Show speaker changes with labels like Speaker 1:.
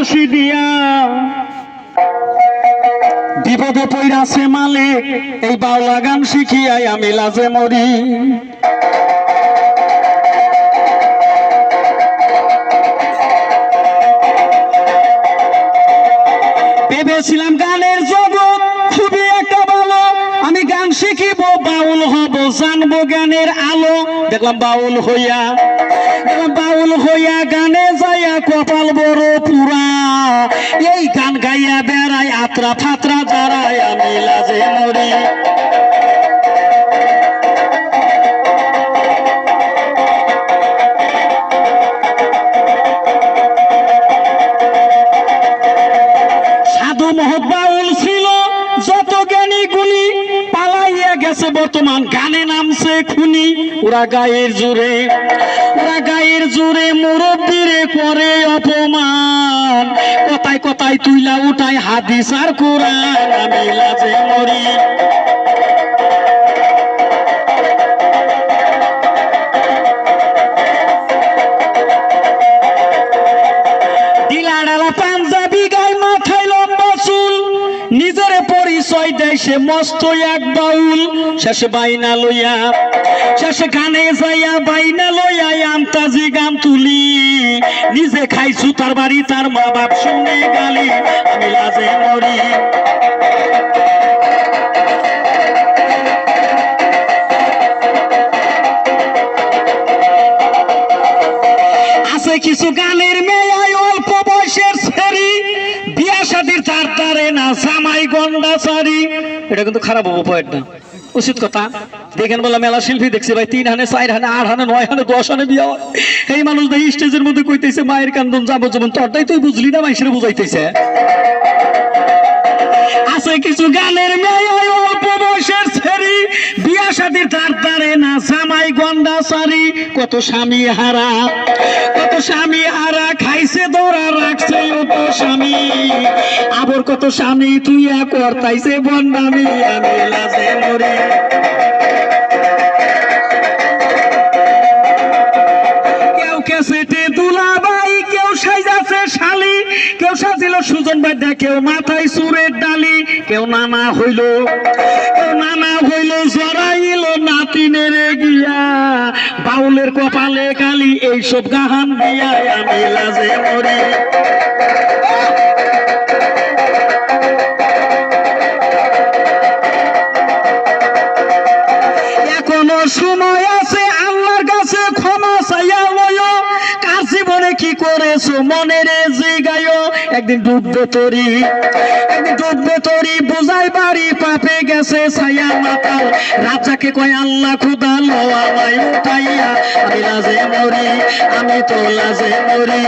Speaker 1: ফাঁসি দিয়া বিপদে পইরাছে মালিক এই বাউলা গান শিখিয়াই আমি লাজে মরি ভেবেছিলাম গানের জগৎ খুবই একটা ভালো আমি গান শিখিব বাউল হব জানবো গানের আলো দেখলাম বাউল হইয়া গানে যাইয়া কপাল বড় পুরা এই গান গাইয়া বেড়াই আত্রা ফাত্রা যারাই আমি লাজে মরি সাধু মহৎ বাউল ছিল যত জ্ঞানী গুণী পালাইয়া গেছে বর্তমান গানে নামছে খুনি ওরা গায়ের জোরে মুরব্বীরে করে অপমান কথায় কথায় তুইলা উঠায় হাদিস আর কোরআন আমি লাজে মরি ডিলাডালা পাঞ্জাবি গায়ে মাথায় লম্বা চুল নিজের পরিচয় দেয় সে মস্ত এক বাউল শেষে গানে যাইয়া বাইনা লইয়া আমতাজি গান তুলি নিজে খাই জুতার বাড়ি তার মা বাপ শুনে গালি আমি লাজে মরি আছে কিছু গানের মেয়ে অল্প বয়সের ছেড়ি বিয়া শাদির তার তারে না জামাই গন্ডা সারি এটা কিন্তু খারাপ হবো পয়েন্ট না উচিত কথা দেখেন বলা মেলা শিল্পী দেখছি ভাই 3 হানে 4 হানে 8 হানে 9 হানে 10 হানে বিয়া এই মানুষ ভাই স্টেজের মধ্যে কইতেছে মায়ের কান্দন যাবজ্জীবন তোরটাই তুই বুঝলি না মাইসের বুঝাইতেছে আছে কিছু গানের মেয়ে অল্প বয়সের ছেড়ি বিয়া শাদির তার তারে না জামাই গন্ডা সারি কত স্বামী হারা খাইছে ধরা রাখছে কত স্বামী আবার কত স্বামী তুই করতাইছে বন্ডামি আমি লাজে মরি কেউ কেসেটে দুলাভাই কেউ সাইজাছে শালি কেউ সাজিল সুজন ভাই কেউ মাথায় সুরের ডালি কেউ নানা হইল জড়াইল নাতিনের গিয়া বাউলের কপালে কালি এইসব গাহান দিয়া আমি লাজে মরি এখনো সময় আছে আল্লাহর কাছে ক্ষমা চাইয়া লয় কার জীবনে কি করেছো মনের জিগায়ো একদিন ডুববে তরি বুঝাই বাড়ি পাপে গেছে ছায়া মাতাল রাজাকে কয় আল্লাহ খুদা লো আমায় উঠাইয়া আমি লাজে মরি আমি তো লাজে মরি